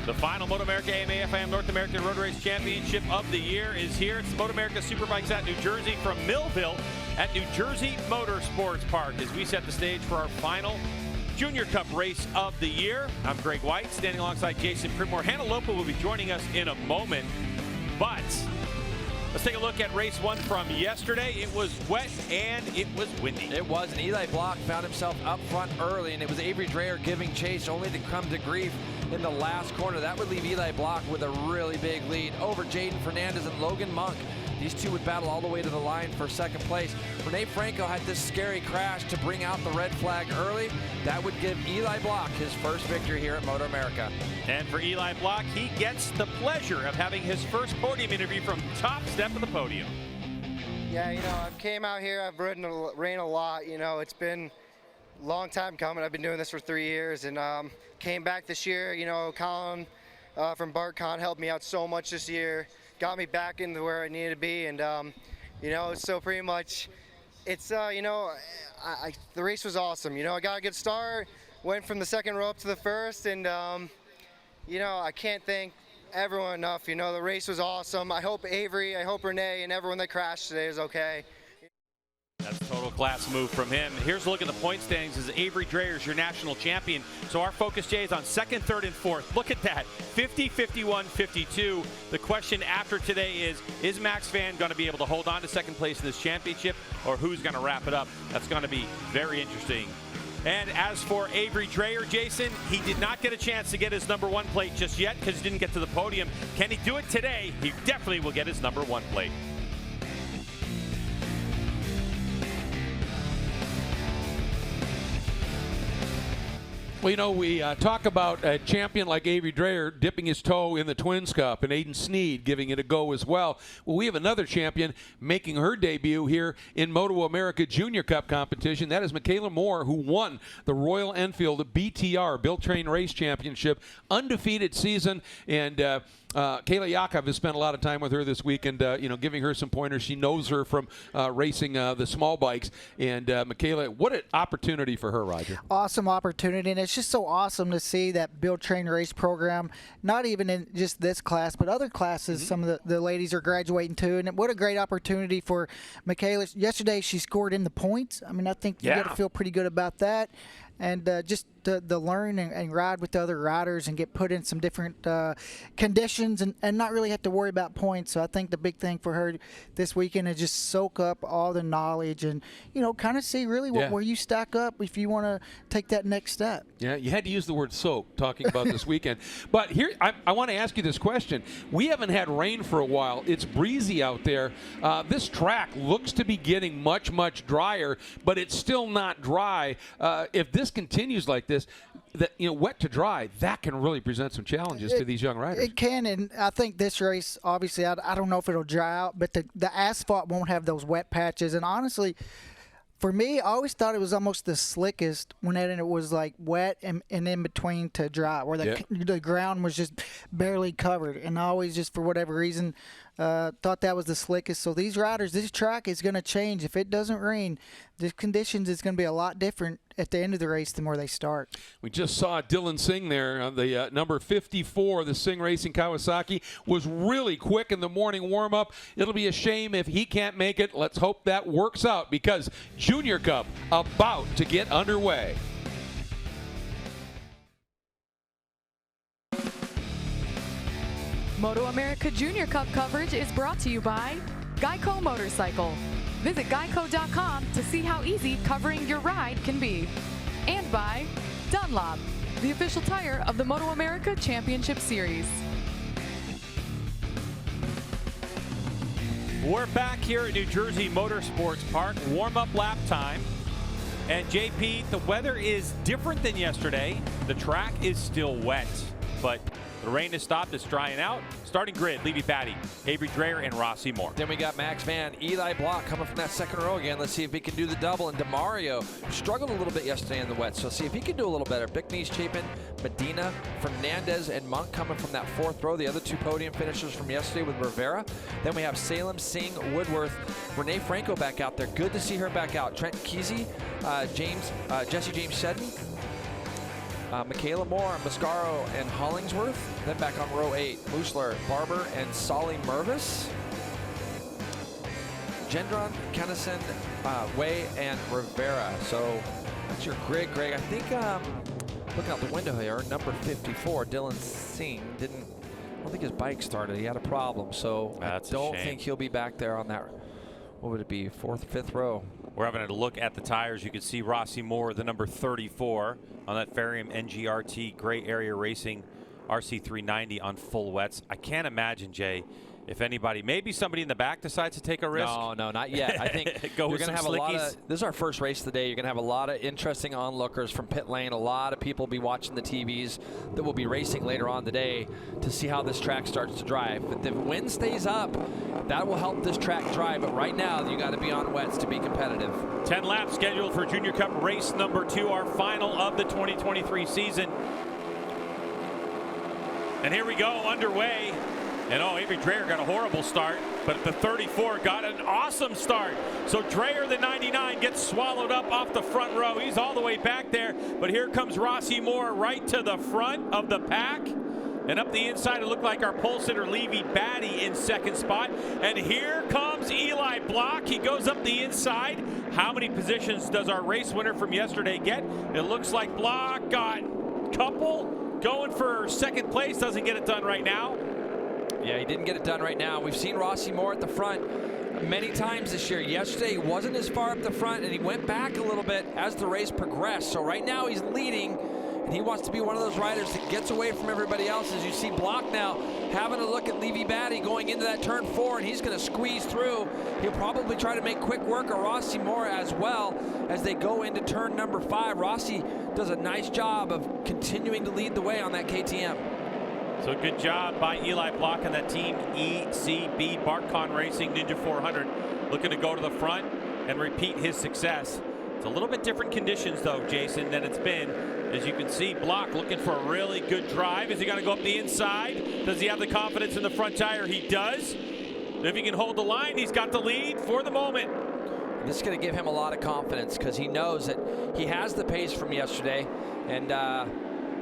The final MotoAmerica AMA/FIM North American Road Race Championship of the year is here. It's MotoAmerica Superbikes at New Jersey from Millville at New Jersey Motorsports Park as we set the stage for our final Junior Cup race of the year. I'm Greg White, standing alongside Jason Pridmore. Hannah Lopa will be joining us in a moment, but let's take a look at race one from yesterday. It was wet and it was windy. It was, and Eli Block found himself up front early, and it was Avery Dreyer giving chase only to come to grief in the last corner. That would leave Eli Block with a really big lead over Jaden Fernandez and Logan Monk. These two would battle all the way to the line for second place. Rene Franco had this scary crash to bring out the red flag early. That would give Eli Block his first victory here at MotoAmerica. And for Eli Block, he gets the pleasure of having his first podium interview from top step of the podium. Yeah, you know, I came out here, I've ridden the rain a lot. You know, it's been a long time coming. I've been doing this for 3 years, and came back this year. You know, Colin from BartCon helped me out so much this year, got me back into where I needed to be, and you know, so pretty much, it's you know, the race was awesome. You know, I got a good start, went from the second row up to the first, and you know, I can't thank everyone enough. You know, the race was awesome. I hope Avery, I hope Renee, and everyone that crashed today is okay. That's a total class move from him. Here's a look at the point standings as Avery Dreyer is your national champion. So our focus, Jay, is on second, third, and fourth. Look at that, 50, 51, 52. The question after today is Max Van going to be able to hold on to second place in this championship, or who's going to wrap it up? That's going to be very interesting. And as for Avery Dreyer, Jason, he did not get a chance to get his #1 plate just yet because he didn't get to the podium. Can he do it today? He definitely will get his #1 plate. Well, you know, we talk about a champion like Avery Dreyer dipping his toe in the Twins Cup and Aiden Sneed giving it a go as well. Well, we have another champion making her debut here in MotoAmerica Junior Cup competition. That is Michaela Moore, who won the Royal Enfield BTR, Built Train Race Championship, undefeated season, and Kayla Yakov has spent a lot of time with her this week and, you know, giving her some pointers. She knows her from racing the small bikes. And, Michaela, what an opportunity for her, Roger. Awesome opportunity, and it's just so awesome to see that Build Train Race program, not even in just this class, but other classes some of the ladies are graduating to. And what a great opportunity for Michaela. Yesterday she scored in the points. I mean, I think you got to feel pretty good about that. And just to learn and ride with the other riders and get put in some different conditions and not really have to worry about points. So I think the big thing for her this weekend is just soak up all the knowledge and, you know, kind of see really where you stack up if you want to take that next step. Yeah, you had to use the word soak talking about this weekend. But here, I want to ask you this question. We haven't had rain for a while. It's breezy out there. This track looks to be getting much, much drier, but it's still not dry. If this continues like this, that, you know, wet to dry, that can really present some challenges to these young riders. It can, and I think this race, obviously, I don't know if it'll dry out, but the asphalt won't have those wet patches. And honestly, for me, I always thought it was almost the slickest when it was like wet and in between to dry, where the ground was just barely covered. And I always just, for whatever reason, thought that was the slickest. So these riders, this track is going to change. If it doesn't rain, the conditions is going to be a lot different at the end of the race than where they start. We just saw Dylan Singh there on the number 54, the Singh Racing Kawasaki, was really quick in the morning warm-up. It'll be a shame if he can't make it. Let's hope that works out because Junior Cup about to get underway. MotoAmerica Junior Cup coverage is brought to you by Geico Motorcycle. Visit geico.com to see how easy covering your ride can be. And by Dunlop, the official tire of the MotoAmerica Championship Series. We're back here at New Jersey Motorsports Park, warm-up lap time. And JP, the weather is different than yesterday. The track is still wet, but the rain has stopped. It's drying out. Starting grid, Levy Patty, Avery Dreyer, and Rossi Moore. Then we got Max Van, Eli Block coming from that second row again. Let's see if he can do the double. And DeMario struggled a little bit yesterday in the wet, so see if he can do a little better. Bickney's Chapin, Medina, Fernandez, and Monk coming from that fourth row. The other two podium finishers from yesterday with Rivera. Then we have Salem, Singh, Woodworth, Renee Franco back out there. Good to see her back out. Trent Kesey, Jesse James Shedden, Michaela Moore, Mascaro, and Hollingsworth. Then back on row 8, Musler, Barber, and Solly Mervis. Gendron, Kennison, Way, and Rivera. So that's your grid, Greg. I think, looking out the window here, number 54, Dylan Singh, I don't think his bike started. He had a problem, so That's I don't think he'll be back there on that, what would it be, 4th, 5th row. We're having a look at the tires. You can see Rossi Moore, the number 34, on that Farium NGRT Gray Area Racing RC390 on full wets. I can't imagine, Jay, if anybody, maybe somebody in the back decides to take a risk. No, not yet. I think Go you're with going to some have a lot slickies. of, this is our first race of the day. You're going to have a lot of interesting onlookers from pit lane. A lot of people will be watching the TVs that will be racing later on today to see how this track starts to drive. But the wind stays up, that will help this track drive. But right now, you got to be on wets to be competitive. 10 laps scheduled for Junior Cup race number 2, our final of the 2023 season. And here we go, underway. And Avery Dreyer got a horrible start, but the 34 got an awesome start. So Dreyer, the 99, gets swallowed up off the front row. He's all the way back there, but here comes Rossi Moore right to the front of the pack. And up the inside, it looked like our pole sitter Levy Batty in second spot. And here comes Eli Block. He goes up the inside. How many positions does our race winner from yesterday get? It looks like Block got a couple. Going for second place, doesn't get it done right now. Yeah, he didn't get it done right now. We've seen Rossi Moore at the front many times this year. Yesterday, he wasn't as far up the front, and he went back a little bit as the race progressed. So right now, he's leading, and he wants to be one of those riders that gets away from everybody else. As you see Block now having a look at Levy Batty going into that turn 4, and he's going to squeeze through. He'll probably try to make quick work of Rossi Moore as well as they go into turn number 5. Rossi does a nice job of continuing to lead the way on that KTM. So good job by Eli Block and that team ECB Barkon Racing Ninja 400, looking to go to the front and repeat his success. It's a little bit different conditions though, Jason, than it's been. As you can see, Block looking for a really good drive. Is he going to go up the inside? Does he have the confidence in the front tire? He does. If he can hold the line, he's got the lead for the moment. This is going to give him a lot of confidence because he knows that he has the pace from yesterday, and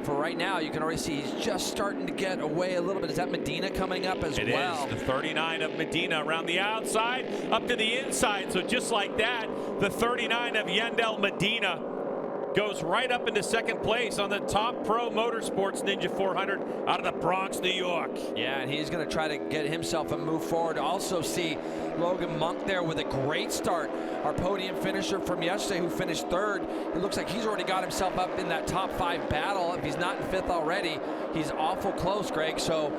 for right now, you can already see he's just starting to get away a little bit. Is that Medina coming up as well? It is the 39 of Medina around the outside, up to the inside. So just like that, the 39 of Yandel Medina goes right up into second place on the Top Pro Motorsports Ninja 400 out of the Bronx, New York. Yeah, and he's going to try to get himself a move forward. Also see Logan Monk there with a great start. Our podium finisher from yesterday who finished 3rd. It looks like he's already got himself up in that top 5 battle. If he's not in 5th already, he's awful close, Greg. So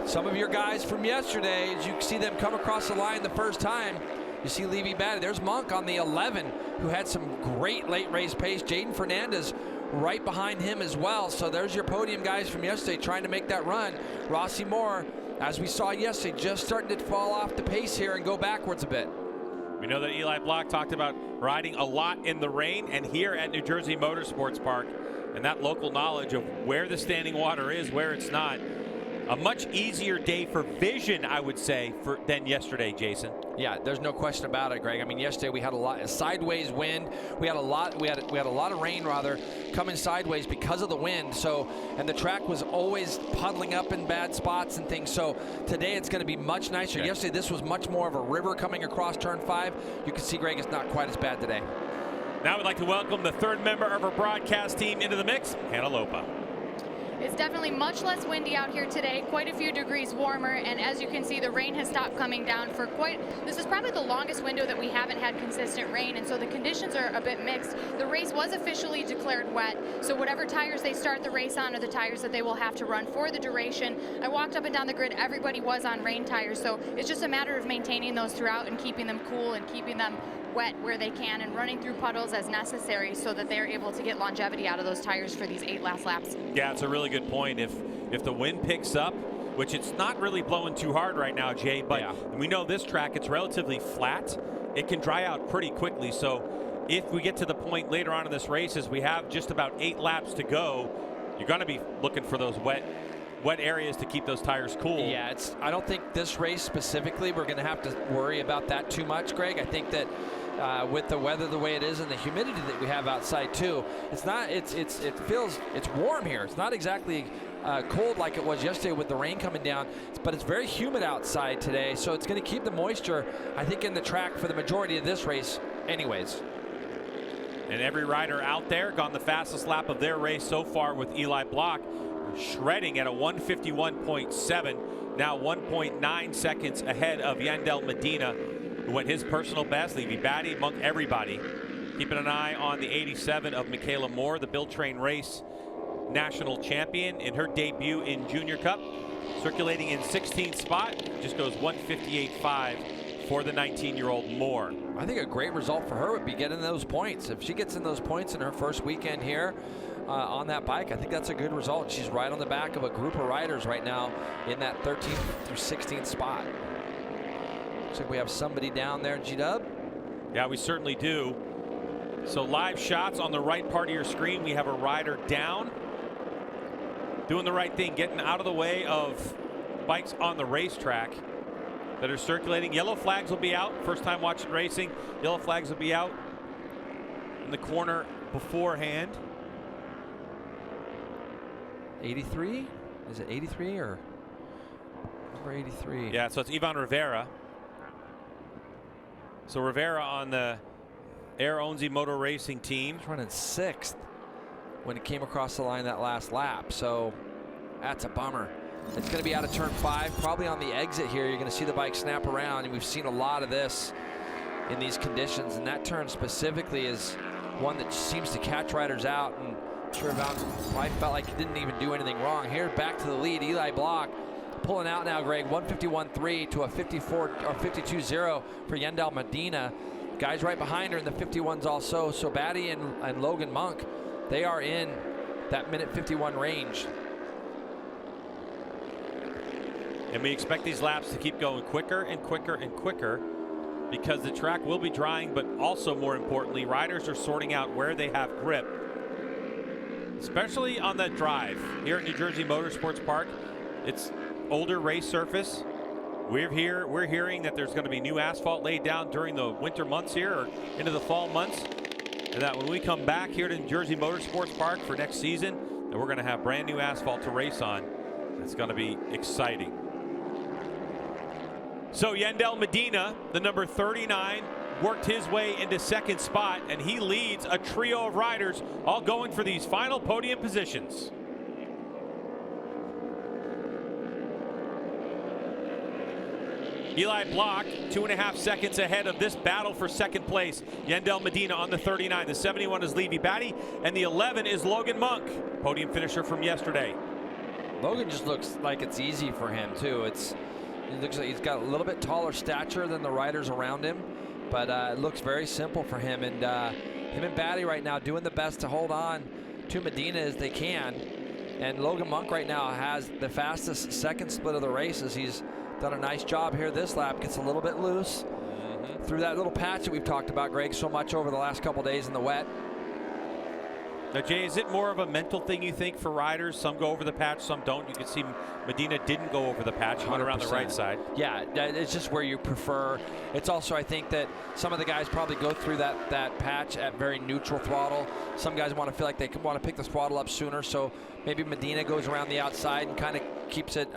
some of your guys from yesterday, as you see them come across the line the first time, you see Levy Batty. There's Monk on the 11, who had some great late race pace. Jaden Fernandez right behind him as well. So there's your podium guys from yesterday trying to make that run. Rossi Moore, as we saw yesterday, just starting to fall off the pace here and go backwards a bit. We know that Eli Block talked about riding a lot in the rain, and here at New Jersey Motorsports Park, and that local knowledge of where the standing water is, where it's not. A much easier day for vision, I would say, than yesterday, Jason. Yeah, there's no question about it, Greg. I mean, yesterday we had a sideways wind. We had a lot of rain rather coming sideways because of the wind. So, and the track was always puddling up in bad spots and things. So today it's going to be much nicer. Okay. Yesterday this was much more of a river coming across turn 5. You can see, Greg, it's not quite as bad today. Now we'd like to welcome the 3rd member of our broadcast team into the mix, Hannah Lopa. It's definitely much less windy out here today, quite a few degrees warmer, and as you can see, the rain has stopped coming down for this is probably the longest window that we haven't had consistent rain, and so the conditions are a bit mixed. The race was officially declared wet, so whatever tires they start the race on are the tires that they will have to run for the duration. I walked up and down the grid, everybody was on rain tires, so it's just a matter of maintaining those throughout and keeping them cool and keeping them wet where they can and running through puddles as necessary so that they're able to get longevity out of those tires for these 8 last laps. Yeah, it's a really good point. If the wind picks up, which it's not really blowing too hard right now, Jay, but we know this track, it's relatively flat. It can dry out pretty quickly. So if we get to the point later on in this race, as we have just about 8 laps to go, you're going to be looking for those wet areas to keep those tires cool. Yeah, I don't think this race specifically we're going to have to worry about that too much, Greg. I think that with the weather the way it is and the humidity that we have outside too. It's warm here. It's not exactly cold like it was yesterday with the rain coming down, but it's very humid outside today, so it's going to keep the moisture, I think, in the track for the majority of this race anyways. And every rider out there gone the fastest lap of their race so far, with Eli Block shredding at a 151.7, now 1.9 seconds ahead of Yandel Medina, who went his personal best. Levy Batty, Monk, everybody. Keeping an eye on the 87 of Michaela Moore, the Bill Train Race national champion in her debut in Junior Cup, circulating in 16th spot, just goes 158.5 for the 19-year-old Moore. I think a great result for her would be getting those points. If she gets in those points in her first weekend here on that bike, I think that's a good result. She's right on the back of a group of riders right now in that 13th through 16th spot. Looks like we have somebody down there, G-Dub. Yeah, we certainly do. So live shots on the right part of your screen. We have a rider down, doing the right thing, getting out of the way of bikes on the racetrack that are circulating. Yellow flags will be out. First time watching racing, yellow flags will be out in the corner beforehand. 83? Is it 83 or number 83? Yeah, so it's Ivan Rivera. So Rivera on the Air Onzi Motor Racing team. He's running 6th when it came across the line that last lap, so that's a bummer. It's going to be out of turn 5, probably on the exit here. You're going to see the bike snap around, and we've seen a lot of this in these conditions, and that turn specifically is one that seems to catch riders out, and sure I felt like he didn't even do anything wrong. Here, back to the lead, Eli Block pulling out now, Greg, 151.3 to a 54 or 52.0 for Yandel Medina. Guys right behind her in the 51s also. So Batty and Logan Monk, they are in that minute 51 range. And we expect these laps to keep going quicker and quicker and quicker, because the track will be drying, but also more importantly, riders are sorting out where they have grip, especially on that drive. Here at New Jersey Motorsports Park, it's older race surface. We're hearing that there's going to be new asphalt laid down during the winter months here, or into the fall months, and that when we come back here to New Jersey Motorsports Park for next season, that we're going to have brand new asphalt to race on. It's going to be exciting. So Yandel Medina, the number 39, worked his way into 2nd spot, and he leads a trio of riders all going for these final podium positions. Eli Block, 2.5 seconds ahead of this battle for 2nd place. Yandel Medina on the 39. The 71 is Levy Batty, and the 11 is Logan Monk, podium finisher from yesterday. Logan just looks like it's easy for him too. It looks like he's got a little bit taller stature than the riders around him, but it looks very simple for him. And him and Batty right now doing the best to hold on to Medina as they can. And Logan Monk right now has the fastest 2nd split of the race, as he's done a nice job here this lap. Gets a little bit loose through that little patch that we've talked about, Greg, so much over the last couple days in the wet. Now, Jay, is it more of a mental thing, you think, for riders? Some go over the patch, some don't. You can see Medina didn't go over the patch. He went around the right side. Yeah, it's just where you prefer. It's also, I think, that some of the guys probably go through that patch at very neutral throttle. Some guys want to feel like they want to pick the throttle up sooner, so maybe Medina goes around the outside and kind of keeps it,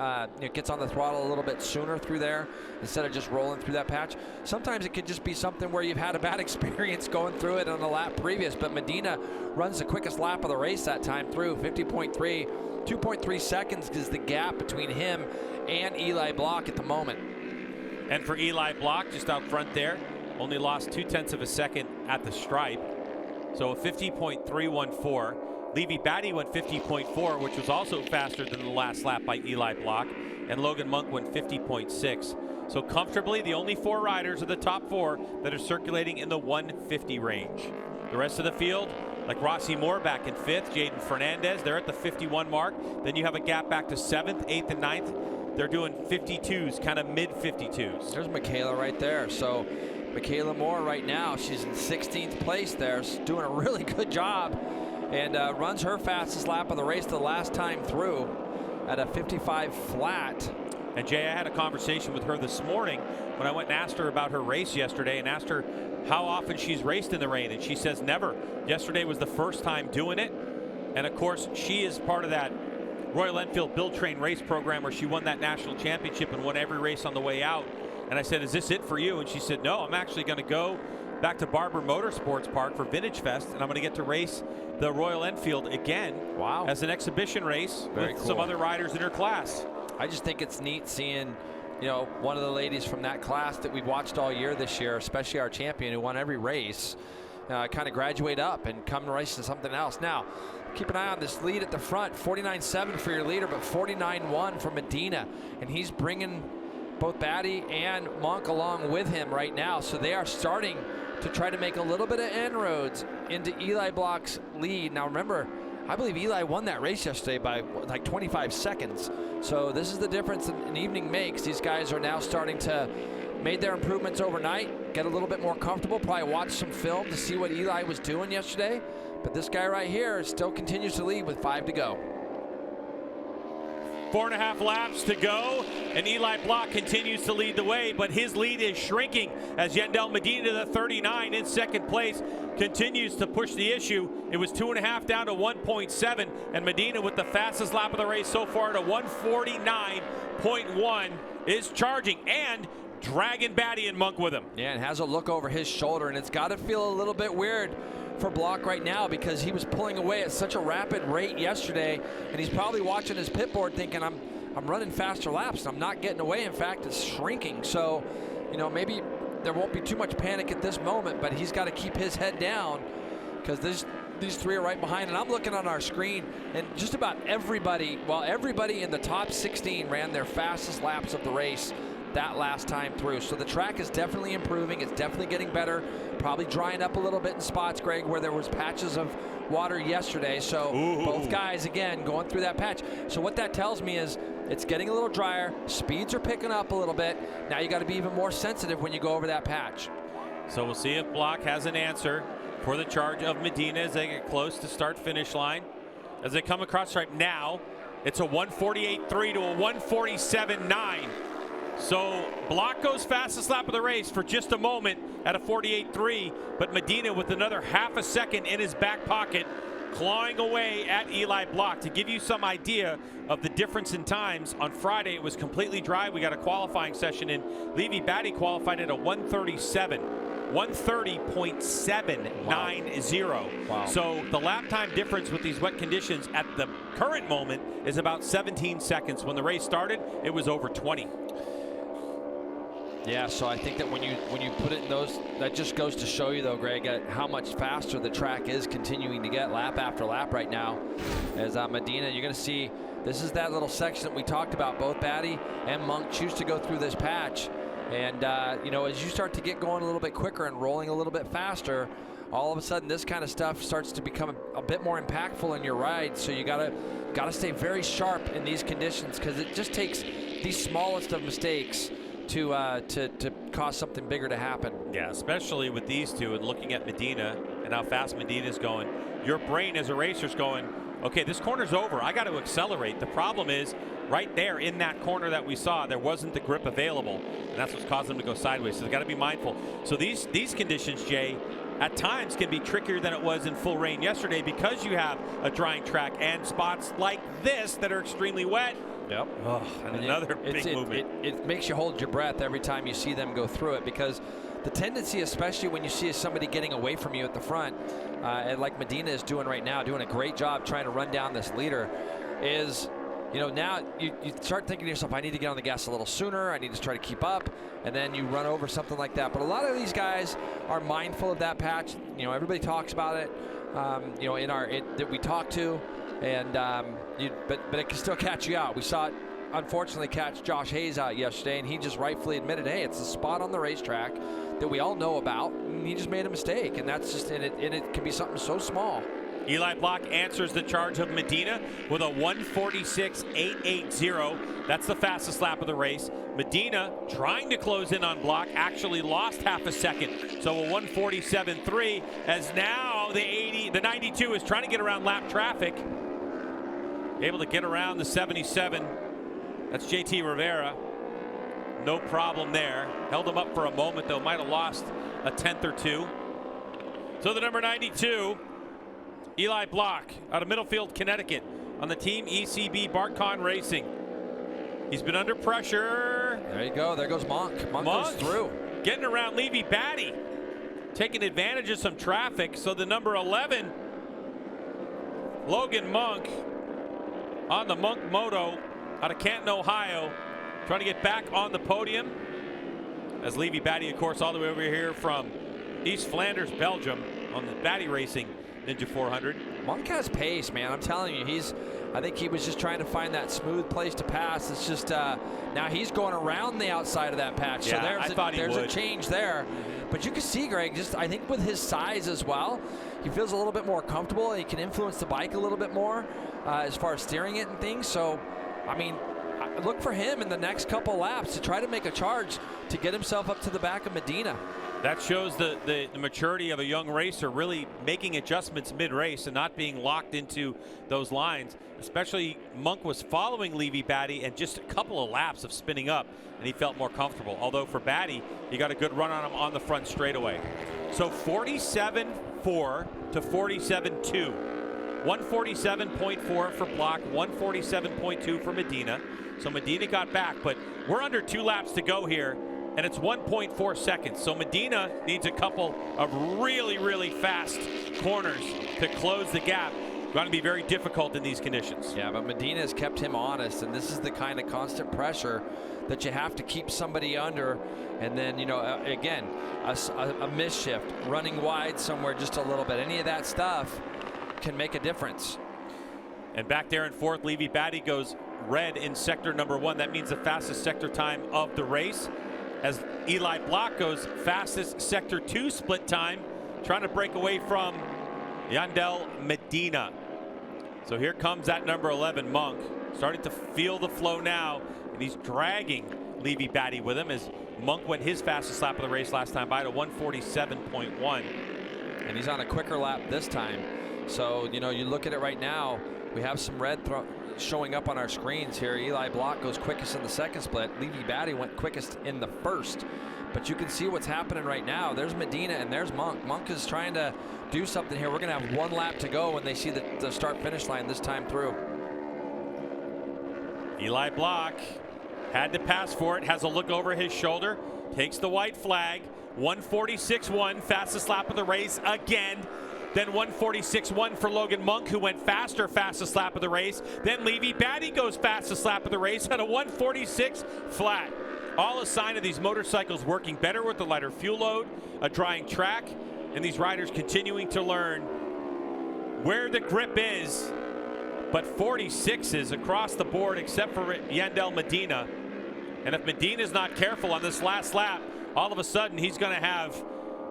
gets on the throttle a little bit sooner through there instead of just rolling through that patch. Sometimes it could just be something where you've had a bad experience going through it on the lap previous, but Medina runs the quickest lap of the race that time through, 50.3. 2.3 seconds is the gap between him and Eli Block at the moment. And for Eli Block, just out front there, only lost 0.2 of a second at the stripe. So a 50.314. Levy Batty went 50.4, which was also faster than the last lap by Eli Block. And Logan Monk went 50.6. So comfortably, the only 4 riders of the top 4 that are circulating in the 150 range. The rest of the field, like Rossi Moore back in 5th, Jaden Fernandez, they're at the 51 mark. Then you have a gap back to 7th, 8th, and 9th. They're doing 52s, kind of mid-52s. There's Michaela right there. So Michaela Moore right now, she's in 16th place there, doing a really good job, and runs her fastest lap of the race the last time through at a 55 flat. And Jay, I had a conversation with her this morning when I went and asked her about her race yesterday, and asked her how often she's raced in the rain, and she says never. Yesterday was the first time doing it. And of course, she is part of that Royal Enfield Build Train race program where she won that national championship and won every race on the way out. And I said, is this it for you? And she said, no, I'm actually going to go back to Barber Motorsports Park for Vintage Fest, and I'm going to get to race the Royal Enfield again. Wow. As an exhibition race with some other riders in her class. I just think it's neat seeing, you know, one of the ladies from that class that we've watched all year this year, especially our champion who won every race, kind of graduate up and come to race to something else. Now, keep an eye on this lead at the front. 49.7 for your leader, but 49.1 for Medina. And he's bringing both Batty and Monk along with him right now. So they are starting to try to make a little bit of inroads into Eli Block's lead. Now remember, I believe Eli won that race yesterday by like 25 seconds. So this is the difference an evening makes. These guys are now starting to make their improvements overnight, get a little bit more comfortable, probably watch some film to see what Eli was doing yesterday. But this guy right here still continues to lead with 5 to go. 4.5 laps to go, and Eli Block continues to lead the way, but his lead is shrinking as Yandel Medina, the 39 in second place, continues to push the issue. It was 2.5 down to 1.7, and Medina with the fastest lap of the race so far to 149.1 is charging and dragging Batty and Monk with him. Yeah, and has a look over his shoulder, and it's got to feel a little bit weird for Block right now because he was pulling away at such a rapid rate yesterday, and he's probably watching his pit board thinking, I'm running faster laps, and I'm not getting away. In fact, it's shrinking. So, you know, maybe there won't be too much panic at this moment, but he's got to keep his head down because these three are right behind. And I'm looking on our screen, and just about everybody, well, everybody in the top 16 ran their fastest laps of the race that last time through. So the track is definitely improving. It's definitely getting better. Probably drying up a little bit in spots, Greg, where there was patches of water yesterday. So both guys, again, going through that patch. So what that tells me is it's getting a little drier. Speeds are picking up a little bit. Now you got to be even more sensitive when you go over that patch. So we'll see if Block has an answer for the charge of Medina as they get close to start-finish line. As they come across right now, it's a 148.3 to a 147.9. So Block goes fastest lap of the race for just a moment at a 48.3, but Medina with another half a second in his back pocket, clawing away at Eli Block. To give you some idea of the difference in times, on Friday it was completely dry. We got a qualifying session in. Levy Batty qualified at a 137. 130.790. Wow. So the lap time difference with these wet conditions at the current moment is about 17 seconds. When the race started, it was over 20. Yeah, so I think that when you put it in those, that just goes to show you, though, Greg, how much faster the track is continuing to get lap after lap right now. As Medina, you're going to see, this is that little section that we talked about. Both Batty and Monk choose to go through this patch. And, you know, as you start to get going a little bit quicker and rolling a little bit faster, all of a sudden this kind of stuff starts to become a bit more impactful in your ride. So you gotta stay very sharp in these conditions because it just takes the smallest of mistakes to cause something bigger to happen. Yeah, especially with these two and looking at Medina and how fast Medina's going. Your brain as a racer's going, okay, this corner's over. I got to accelerate. The problem is right there in that corner that we saw, there wasn't the grip available, and that's what's caused them to go sideways. So they got to be mindful. So these conditions, Jay, at times can be trickier than it was in full rain yesterday because you have a drying track and spots like this that are extremely wet. Yep. Oh, and another big movement. It makes you hold your breath every time you see them go through it because the tendency, especially when you see somebody getting away from you at the front, and like Medina is doing right now, doing a great job trying to run down this leader, is, you know, now you start thinking to yourself, I need to get on the gas a little sooner, I need to try to keep up, and then you run over something like that. But a lot of these guys are mindful of that patch. You know, everybody talks about it, you know, that we talk to, and but it can still catch you out. We saw it unfortunately catch Josh Hayes out yesterday, and he just rightfully admitted, hey, it's a spot on the racetrack that we all know about, and he just made a mistake, and that's just, and it can be something so small. Eli Block answers the charge of Medina with a 146.880. That's the fastest lap of the race. Medina trying to close in on Block, actually lost half a second. So a 147.3 as now the 92 is trying to get around lap traffic. Able to get around the 77. That's JT Rivera. No problem there. Held him up for a moment, though. Might have lost a tenth or two. So the number 92, Eli Block, out of Middlefield, Connecticut, on the Team ECB Barcon Racing. He's been under pressure. There you go. There goes Monk. Monk goes through. Getting around Levy Batty, taking advantage of some traffic. So the number 11, Logan Monk, on the Monk Moto out of Canton, Ohio, trying to get back on the podium. As Levy Batty, of course, all the way over here from East Flanders, Belgium, on the Batty Racing Ninja 400. Monk has pace, man. I'm telling you, I think he was just trying to find that smooth place to pass. It's just now he's going around the outside of that patch. Yeah, so there's a change there. But you can see, Greg, just I think with his size as well, he feels a little bit more comfortable and he can influence the bike a little bit more as far as steering it and things. So, I mean, look for him in the next couple laps to try to make a charge to get himself up to the back of Medina. That shows the maturity of a young racer, really making adjustments mid-race and not being locked into those lines. Especially Monk was following Levy Batty and just a couple of laps of spinning up, and he felt more comfortable. Although for Batty, he got a good run on him on the front straightaway. So 47.4 to 47.2. 147.4 for Block, 147.2 for Medina. So Medina got back, but we're under 2 laps to go here, and it's 1.4 seconds. So Medina needs a couple of really, really fast corners to close the gap. Going to be very difficult in these conditions. Yeah, but Medina has kept him honest, and this is the kind of constant pressure that you have to keep somebody under. And then, you know, again, a miss shift, running wide somewhere just a little bit. Any of that stuff can make a difference. And back there in fourth, Levy Batty goes red in sector number 1. That means the fastest sector time of the race. As Eli Block goes fastest sector 2 split time, trying to break away from Yandel Medina. So here comes that number 11, Monk, starting to feel the flow now, and he's dragging Levy Batty with him as Monk went his fastest lap of the race last time by to 147.1. And he's on a quicker lap this time. So, you know, you look at it right now, we have some red showing up on our screens here. Eli Block goes quickest in the second split. Levy Batty went quickest in the first. But you can see what's happening right now. There's Medina and there's Monk. Monk is trying to do something here. We're going to have 1 lap to go when they see the start-finish line this time through. Eli Block had to pass for it, has a look over his shoulder, takes the white flag. 146.1, fastest lap of the race again. Then 146.1 for Logan Monk, who went faster, fastest lap of the race. Then Levy Batty goes fastest lap of the race at a 146 flat. All a sign of these motorcycles working better with the lighter fuel load, a drying track, and these riders continuing to learn where the grip is. But 46s across the board except for Yandel Medina. And if Medina's not careful on this last lap, all of a sudden he's going to have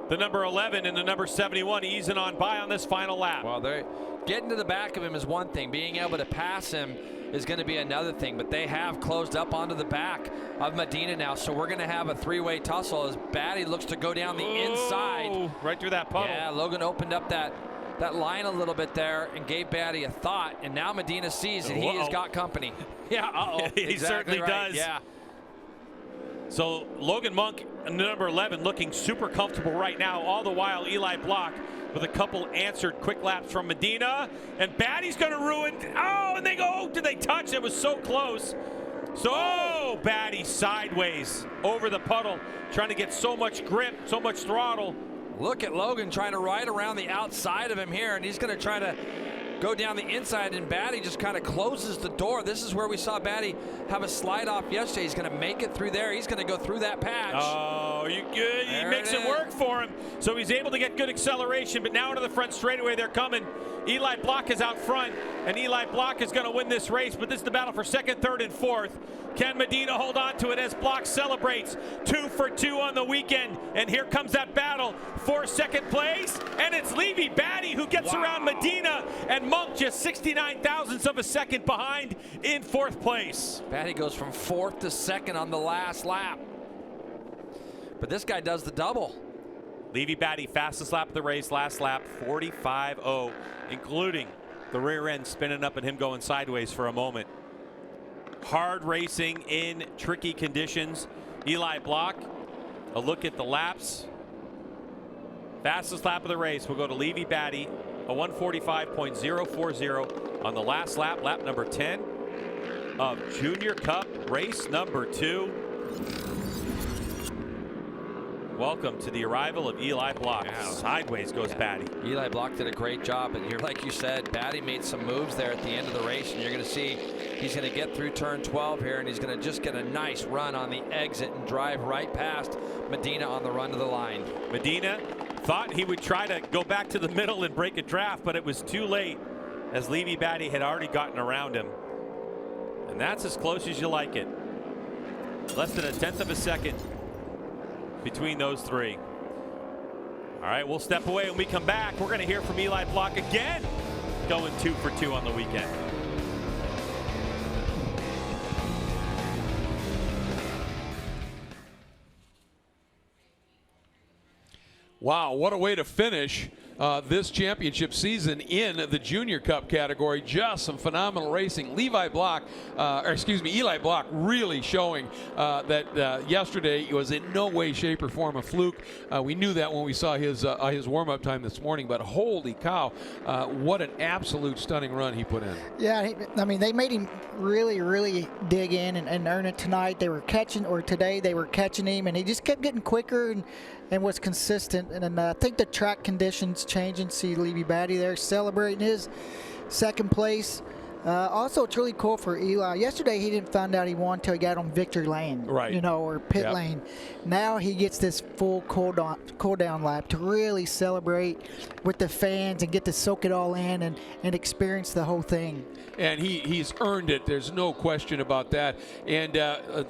the number 11 and the number 71 easing on by on this final lap. Well, they're getting to the back of him is one thing. Being able to pass him is going to be another thing. But they have closed up onto the back of Medina now. So we're going to have a 3-way tussle as Batty looks to go down the inside. Right through that puddle. Yeah, Logan opened up that line a little bit there and gave Batty a thought. And now Medina sees that he has got company. Yeah, He exactly certainly right. does. Yeah. So Logan Monk, number 11, looking super comfortable right now. All the while, Eli Block with a couple answered quick laps from Medina. And Batty's going to ruin. Oh, and they go, oh, did they touch? It was so close. So, Batty sideways over the puddle, trying to get so much grip, so much throttle. Look at Logan trying to ride around the outside of him here, and he's going to try to go down the inside, and Batty just kind of closes the door. This is where we saw Batty have a slide off yesterday. He's going to make it through there. He's going to go through that patch. Oh, you good. He makes it work for him. So he's able to get good acceleration, but now into the front straightaway they're coming. Eli Block is out front, and Eli Block is going to win this race, but this is the battle for second, third, and fourth. Can Medina hold on to it as Block celebrates 2 for 2 on the weekend? And here comes that battle for second place, and it's Levy Batty who gets around Medina, and Monk just 69 thousandths of a second behind in fourth place. Batty goes from fourth to second on the last lap. But this guy does the double. Levy Batty, fastest lap of the race, last lap, 45.0, including the rear end spinning up and him going sideways for a moment. Hard racing in tricky conditions. Eli Block, a look at the laps. Fastest lap of the race will go to Levy Batty, a 1:45.040 on the last lap, lap number 10 of Junior Cup, race number 2. Welcome to the arrival of Eli Block. Sideways goes Batty. Eli Block did a great job, and like you said, Batty made some moves there at the end of the race, and you're going to see he's going to get through turn 12 here, and he's going to just get a nice run on the exit and drive right past Medina on the run to the line. Medina thought he would try to go back to the middle and break a draft, but it was too late as Levy Batty had already gotten around him. And that's as close as you like it. Less than 1/10 of a second between those three. All right, we'll step away. When we come back, we're going to hear from Eli Block again, going 2 for 2 on the weekend. Wow, what a way to finish this championship season in the Junior Cup category. Just some phenomenal racing. Eli Block really showing that yesterday was in no way, shape, or form a fluke. We knew that when we saw his warm-up time this morning, but holy cow, what an absolute stunning run he put in. Yeah, I mean, they made him really, really dig in and earn it tonight. Today they were catching him, and he just kept getting quicker and was consistent. And I think the track conditions changing. See Levy Batty there celebrating his second place. Also, it's really cool for Eli. Yesterday, he didn't find out he won until he got on victory lane, right? Or pit lane. Now he gets this full cool down lap to really celebrate with the fans and get to soak it all in and experience the whole thing. And he's earned it. There's no question about that. And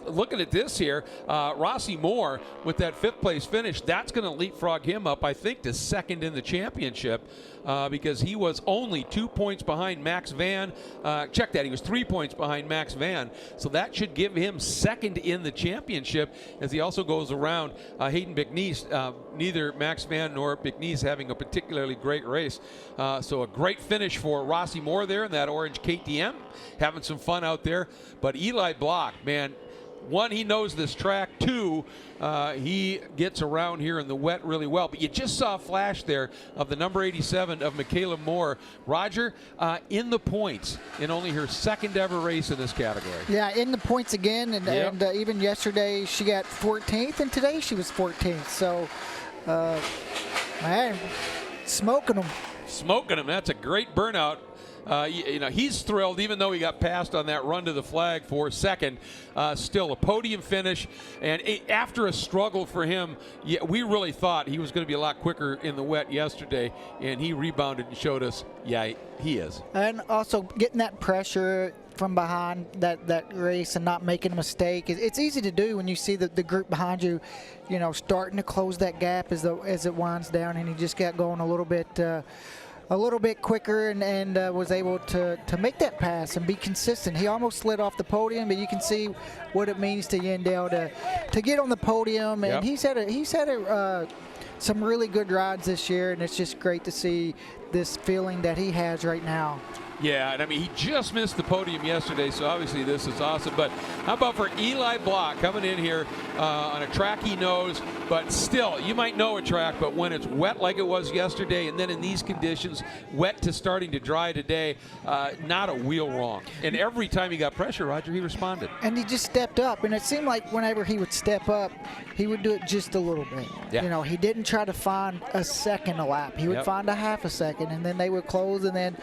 looking at this here, Rossi Moore with that 5th place finish, that's going to leapfrog him up, I think, to second in the championship because he was only 2 points behind Max Van. Check that, he was 3 points behind Max Van. So that should give him second in the championship as he also goes around Hayden Bicknese. Neither Max Van nor Bicknese having a particularly great race. So a great finish for Rossi Moore there in that orange KTM, having some fun out there. But Eli Block, man, 1, he knows this track. 2, he gets around here in the wet really well. But you just saw a flash there of the number 87 of Michaela Moore. Roger, in the points in only her 2nd ever race in this category. Yeah, in the points again. And even yesterday she got 14th, and today she was 14th. So, man, smoking them. Smoking them. That's a great burnout. He's thrilled, even though he got passed on that run to the flag for second. Still a podium finish, and after a struggle for him, we really thought he was going to be a lot quicker in the wet yesterday, and he rebounded and showed us, he is. And also getting that pressure from behind that race and not making a mistake. It's easy to do when you see the group behind you, starting to close that gap as it winds down, and he just got going a little bit quicker and was able to make that pass and be consistent. He almost slid off the podium, but you can see what it means to Yandel to get on the podium. And he's had some really good rides this year, and it's just great to see this feeling that he has right now. Yeah, and I mean, he just missed the podium yesterday, so obviously this is awesome. But how about for Eli Block coming in here on a track he knows, but still, you might know a track, but when it's wet like it was yesterday, and then in these conditions, wet to starting to dry today, not a wheel wrong. And every time he got pressure, Roger, he responded. And he just stepped up, and it seemed like whenever he would step up, he would do it just a little bit. Yeah. He didn't try to find a second a lap. He would find a half a second, and then they would close, and then,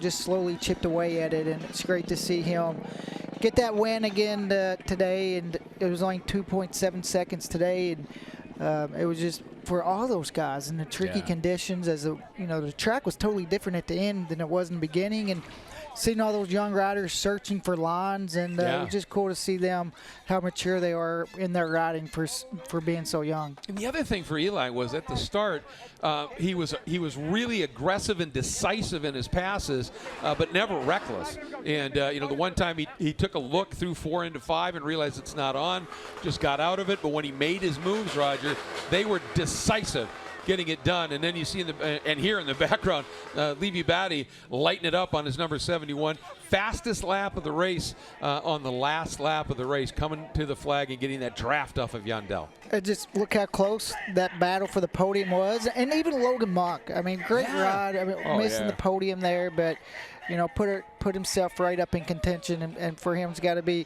just slowly chipped away at it. And it's great to see him get that win again today. And it was only 2.7 seconds today. And it was just for all those guys in the tricky conditions, as the track was totally different at the end than it was in the beginning. And seeing all those young riders searching for lines, and it was just cool to see them, how mature they are in their riding for being so young. And the other thing for Eli was at the start, he was really aggressive and decisive in his passes, but never reckless. And the one time he took a look through 4 into 5 and realized it's not on, just got out of it. But when he made his moves, Roger, they were decisive. getting it done. And then you see and here in the background, Levy Batty lighting it up on his number 71. Fastest lap of the race on the last lap of the race, coming to the flag and getting that draft off of Yandel. Just look how close that battle for the podium was. And even Logan Monk. I mean, great ride. I mean, missing the podium there, but, you know, put himself right up in contention. And for him, it's got to be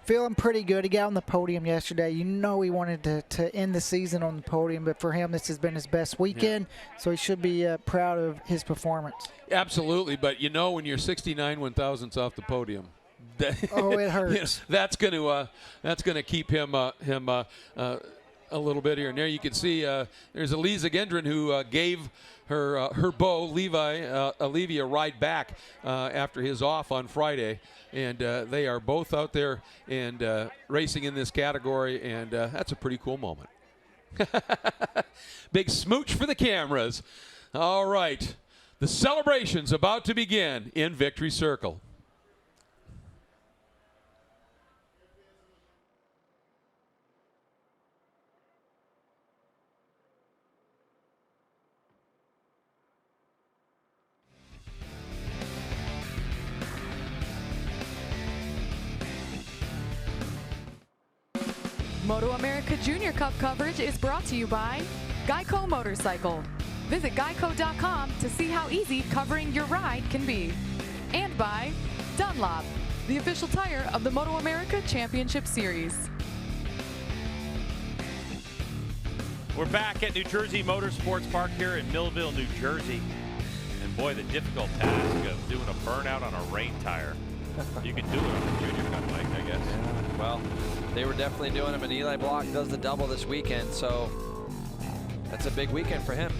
feeling pretty good. He got on the podium yesterday. You know he wanted to end the season on the podium, but for him, this has been his best weekend, so he should be proud of his performance. Absolutely, but you know when you're 69 1/1000ths off the podium, it hurts. That's going to keep him a little bit here and there. You can see there's Elisa Gendron who gave her beau Levy a ride back after his off on Friday, and they are both out there and racing in this category, and that's a pretty cool moment. Big smooch for the cameras. All right, the celebration's about to begin in Victory Circle. MotoAmerica Junior Cup coverage is brought to you by Geico Motorcycle. Visit geico.com to see how easy covering your ride can be. And by Dunlop, the official tire of the MotoAmerica Championship Series. We're back at New Jersey Motorsports Park here in Millville, New Jersey. And boy, the difficult task of doing a burnout on a rain tire. You can do it on the Junior Cup, Mike, I guess. Yeah, well, they were definitely doing them, and Eli Block does the double this weekend, so that's a big weekend for him.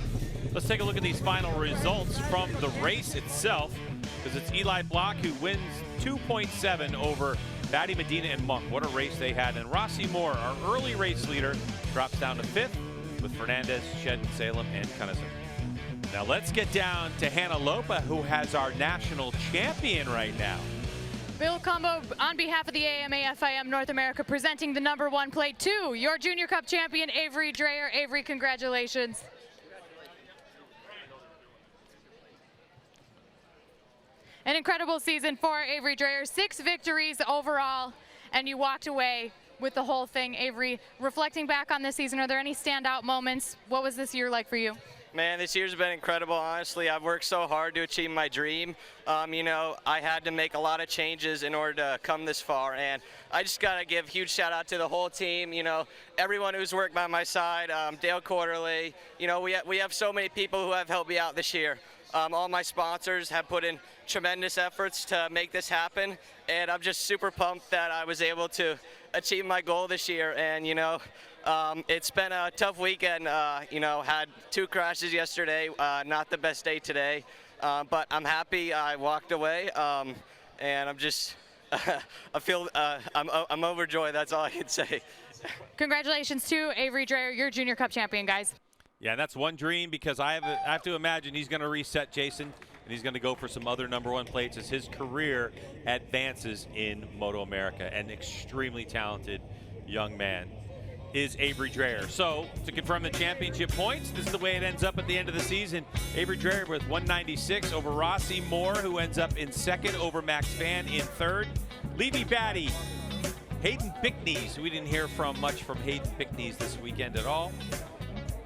Let's take a look at these final results from the race itself, because it's Eli Block who wins 2.7 over Batty, Medina, and Monk. What a race they had. And Rossi Moore, our early race leader, drops down to 5th with Fernandez, Shed, Salem, and Cunnison. Now let's get down to Hannah Lopa, who has our national champion right now. Bill Combo, on behalf of the AMA FIM North America, presenting the #1 plate to your Junior Cup champion, Avery Dreyer. Avery, congratulations. An incredible season for Avery Dreyer. 6 victories overall, and you walked away with the whole thing. Avery, reflecting back on this season, are there any standout moments? What was this year like for you? Man, this year's been incredible, honestly. I've worked so hard to achieve my dream. You know, I had to make a lot of changes in order to come this far, and I just got to give a huge shout out to the whole team, you know, everyone who's worked by my side, Dale Quarterly. You know, we have so many people who have helped me out this year. All my sponsors have put in tremendous efforts to make this happen, and I'm just super pumped that I was able to achieve my goal this year. And, you know, it's been a tough weekend. You know, had 2 crashes yesterday, not the best day today, but I'm happy I walked away, and I'm just, I feel, I'm overjoyed, that's all I can say. Congratulations to Avery Dreyer, your Junior Cup champion, guys. Yeah, that's one dream, because I have to imagine he's going to reset Jason, and he's going to go for some other #1 plates as his career advances in MotoAmerica. An extremely talented young man is Avery Dreyer. So, to confirm the championship points, this is the way it ends up at the end of the season. Avery Dreyer with 196 over Rossi Moore, who ends up in 2nd, over Max Van in 3rd. Levy Batty, Hayden Bickneys, we didn't hear from much from Hayden Bickneys this weekend at all.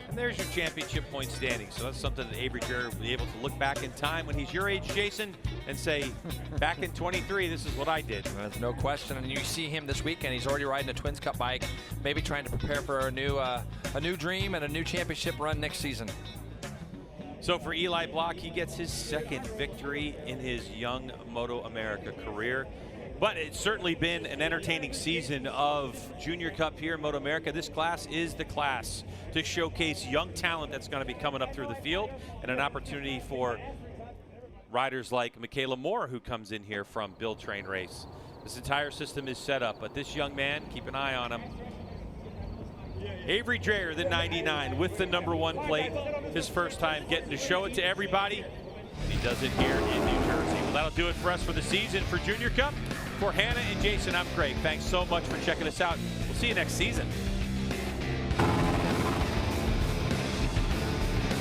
And there's your championship point standing. So that's something that Avery Dreyer will be able to look back in time when he's your age, Jason, and say, back in 23, this is what I did. There's no question. And you see him this weekend. He's already riding a Twins Cup bike, maybe trying to prepare for a new dream and a new championship run next season. So for Eli Block, he gets his 2nd victory in his young MotoAmerica career. But it's certainly been an entertaining season of Junior Cup here in MotoAmerica. This class is the class to showcase young talent that's going to be coming up through the field, and an opportunity for riders like Michaela Moore, who comes in here from Build Train Race. This entire system is set up, but this young man, keep an eye on him. Avery Dreyer, the 99, with the #1 plate. His first time getting to show it to everybody. He does it here in New Jersey. Well, that'll do it for us for the season for Junior Cup. For Hannah and Jason, I'm Craig. Thanks so much for checking us out. We'll see you next season.